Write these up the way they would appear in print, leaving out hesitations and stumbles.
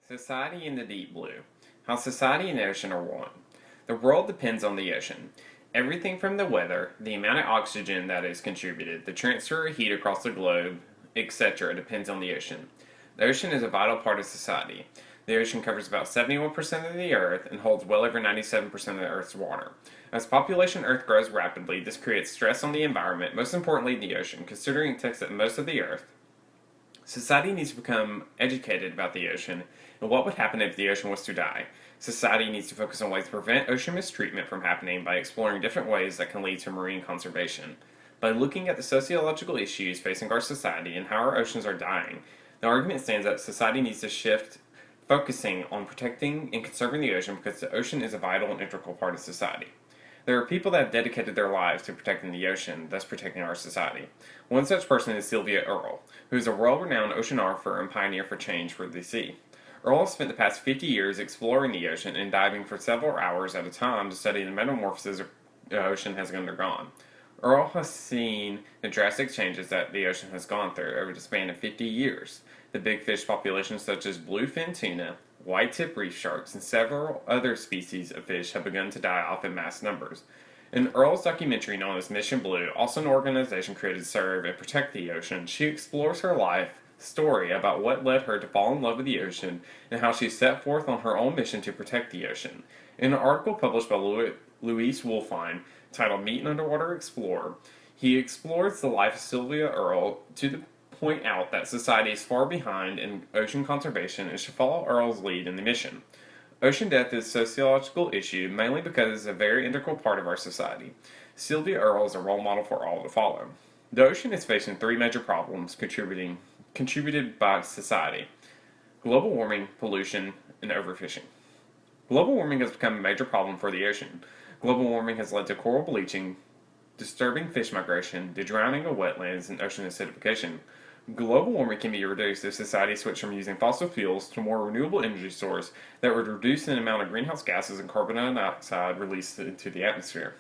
Society in the deep blue. How society and the ocean are one. The world depends on the ocean. Everything from the weather, the amount of oxygen that is contributed, the transfer of heat across the globe, etc., depends on the ocean. The ocean is a vital part of society. The ocean covers about 71% of the Earth and holds well over 97% of the Earth's water. As population Earth grows rapidly, this creates stress on the environment, most importantly the ocean, considering it takes up most of the Earth. Society needs to become educated about the ocean and what would happen if the ocean was to die. Society needs to focus on ways to prevent ocean mistreatment from happening by exploring different ways that can lead to marine conservation. By looking at the sociological issues facing our society and how our oceans are dying, the argument stands that society needs to shift focusing on protecting and conserving the ocean because the ocean is a vital and integral part of society. There are people that have dedicated their lives to protecting the ocean, thus protecting our society. One such person is Sylvia Earle, who is a world-renowned oceanographer and pioneer for change for the sea. Earle has spent the past 50 years exploring the ocean and diving for several hours at a time to study the metamorphosis the ocean has undergone. Earle has seen the drastic changes that the ocean has gone through over the span of 50 years. The big fish populations such as bluefin tuna, white-tip reef sharks, and several other species of fish have begun to die off in mass numbers. In Earle's documentary known as Mission Blue, also an organization created to serve and protect the ocean, she explores her life story about what led her to fall in love with the ocean and how she set forth on her own mission to protect the ocean. In an article published by Luis Wolfine titled Meet an Underwater Explorer, he explores the life of Sylvia Earle to point out that society is far behind in ocean conservation and should follow Earle's lead in the mission. Ocean death is a sociological issue mainly because it is a very integral part of our society. Sylvia Earle is a role model for all to follow. The ocean is facing three major problems contributed by society: global warming, pollution, and overfishing. Global warming has become a major problem for the ocean. Global warming has led to coral bleaching, disturbing fish migration, the drowning of wetlands, and ocean acidification. Global warming can be reduced if society switched from using fossil fuels to more renewable energy sources that would reduce the amount of greenhouse gases and carbon dioxide released into the atmosphere.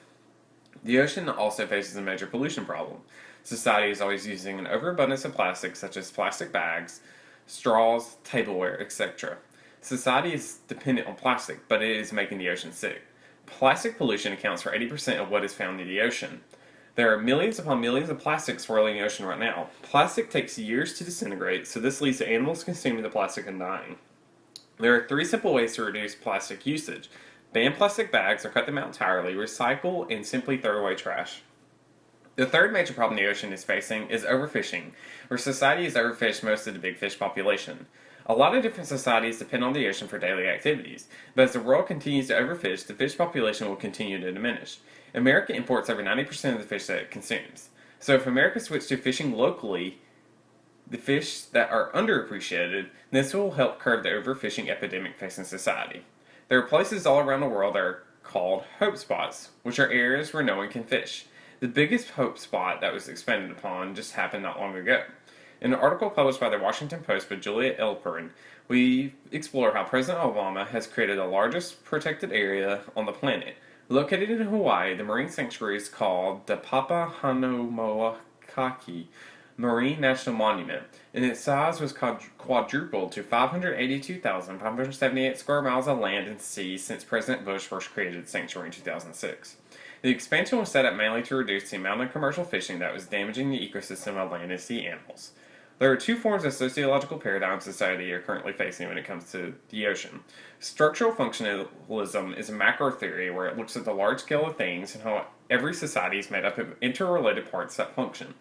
The ocean also faces a major pollution problem. Society is always using an overabundance of plastics such as plastic bags, straws, tableware, etc. Society is dependent on plastic, but it is making the ocean sick. Plastic pollution accounts for 80% of what is found in the ocean. There are millions upon millions of plastics swirling the ocean right now. Plastic takes years to disintegrate, so this leads to animals consuming the plastic and dying. There are three simple ways to reduce plastic usage: ban plastic bags or cut them out entirely, recycle, and simply throw away trash. The third major problem the ocean is facing is overfishing, where society has overfished most of the big fish population. A lot of different societies depend on the ocean for daily activities, but as the world continues to overfish, the fish population will continue to diminish. America imports over 90% of the fish that it consumes. So if America switched to fishing locally the fish that are underappreciated, this will help curb the overfishing epidemic facing society. There are places all around the world that are called hope spots, which are areas where no one can fish. The biggest hope spot that was expanded upon just happened not long ago. In an article published by the Washington Post by Julia Elperin, we explore how President Obama has created the largest protected area on the planet. Located in Hawaii, the marine sanctuary is called the Papahanaumokuakea Marine National Monument, and its size was quadrupled to 582,578 square miles of land and sea since President Bush first created the sanctuary in 2006. The expansion was set up mainly to reduce the amount of commercial fishing that was damaging the ecosystem of land and sea animals. There are two forms of sociological paradigm society are currently facing when it comes to the ocean. Structural functionalism is a macro theory where it looks at the large scale of things and how every society is made up of interrelated parts that function.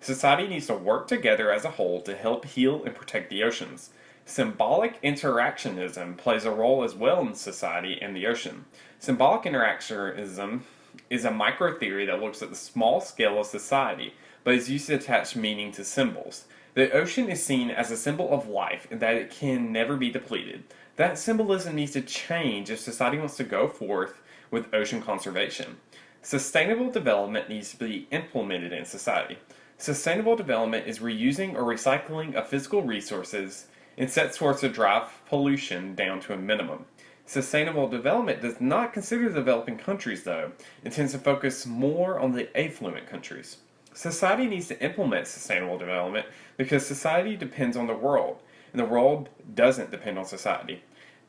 Society needs to work together as a whole to help heal and protect the oceans. Symbolic interactionism plays a role as well in society and the ocean. Symbolic interactionism is a micro theory that looks at the small scale of society, but is used to attach meaning to symbols. The ocean is seen as a symbol of life and that it can never be depleted. That symbolism needs to change if society wants to go forth with ocean conservation. Sustainable development needs to be implemented in society. Sustainable development is reusing or recycling of physical resources and sets forth to drive pollution down to a minimum. Sustainable development does not consider developing countries, though. It tends to focus more on the affluent countries. Society needs to implement sustainable development because society depends on the world, and and the world doesn't depend on society.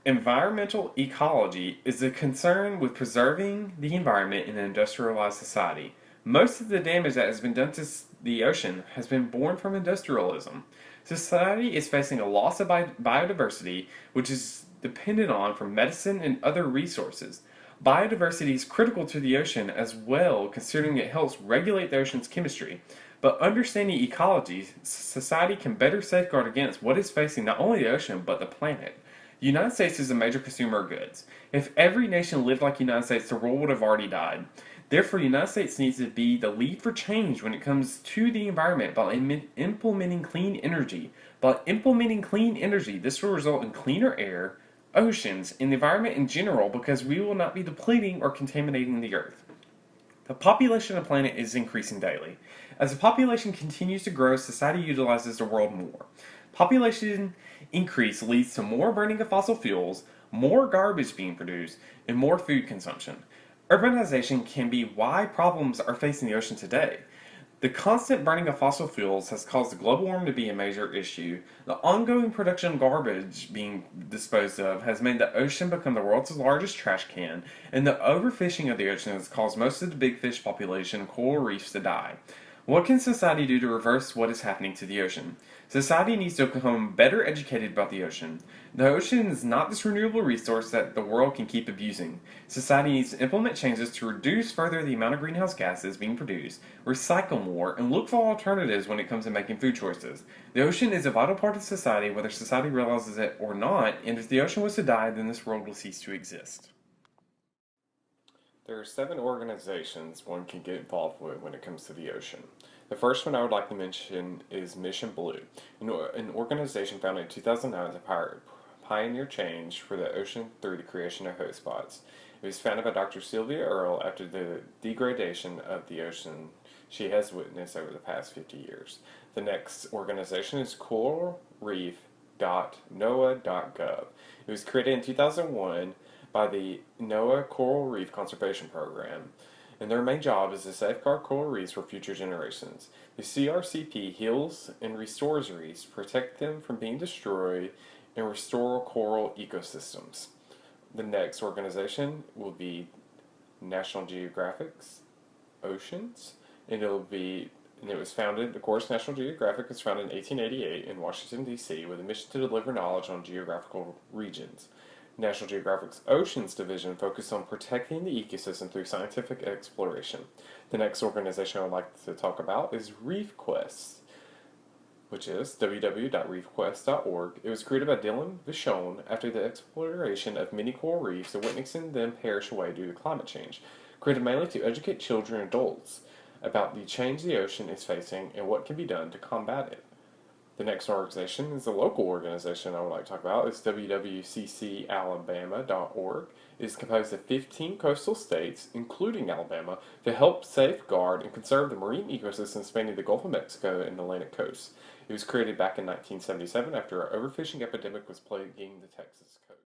Environmental ecology is a concern with preserving the environment in an industrialized society. Most of the damage that has been done to the ocean has been born from industrialism. Society is facing a loss of biodiversity, which is dependent on for medicine and other resources. Biodiversity is critical to the ocean as well, considering it helps regulate the ocean's chemistry. But understanding ecology, society can better safeguard against what is facing not only the ocean but the planet. The United States is a major consumer of goods. If every nation lived like the United States, the world would have already died. Therefore, the United States needs to be the lead for change when it comes to the environment by implementing clean energy. By implementing clean energy, this will result in cleaner air, oceans, and the environment in general because we will not be depleting or contaminating the earth. The population of the planet is increasing daily. As the population continues to grow, society utilizes the world more. Population increase leads to more burning of fossil fuels, more garbage being produced, and more food consumption. Urbanization can be why problems are facing the ocean today. The constant burning of fossil fuels has caused global warming to be a major issue. The ongoing production of garbage being disposed of has made the ocean become the world's largest trash can, and the overfishing of the ocean has caused most of the big fish population and coral reefs to die. What can society do to reverse what is happening to the ocean? Society needs to become better educated about the ocean. The ocean is not this renewable resource that the world can keep abusing. Society needs to implement changes to reduce further the amount of greenhouse gases being produced, recycle more, and look for alternatives when it comes to making food choices. The ocean is a vital part of society, whether society realizes it or not, and if the ocean was to die, then this world will cease to exist. There are 7 organizations one can get involved with when it comes to the ocean. The first one I would like to mention is Mission Blue, an organization founded in 2009 to pioneer change for the ocean through the creation of hotspots. It was founded by Dr. Sylvia Earle after the degradation of the ocean she has witnessed over the past 50 years. The next organization is coralreef.noaa.gov. It was created in 2001 by the NOAA Coral Reef Conservation Program, and their main job is to safeguard coral reefs for future generations. The CRCP heals and restores reefs, protect them from being destroyed, and restore coral ecosystems. The next organization will be National Geographic's Oceans, and it was founded, of course, National Geographic was founded in 1888 in Washington, D.C. with a mission to deliver knowledge on geographical regions. National Geographic's Oceans Division focused on protecting the ecosystem through scientific exploration. The next organization I would like to talk about is ReefQuest, which is www.reefquest.org. It was created by Dylan Vachon after the exploration of many coral reefs and witnessing them perish away due to climate change, created mainly to educate children and adults about the change the ocean is facing and what can be done to combat it. The next organization is a local organization I would like to talk about. It's www.ccalabama.org. It is composed of 15 coastal states, including Alabama, to help safeguard and conserve the marine ecosystem spanning the Gulf of Mexico and Atlantic coast. It was created back in 1977 after an overfishing epidemic was plaguing the Texas coast.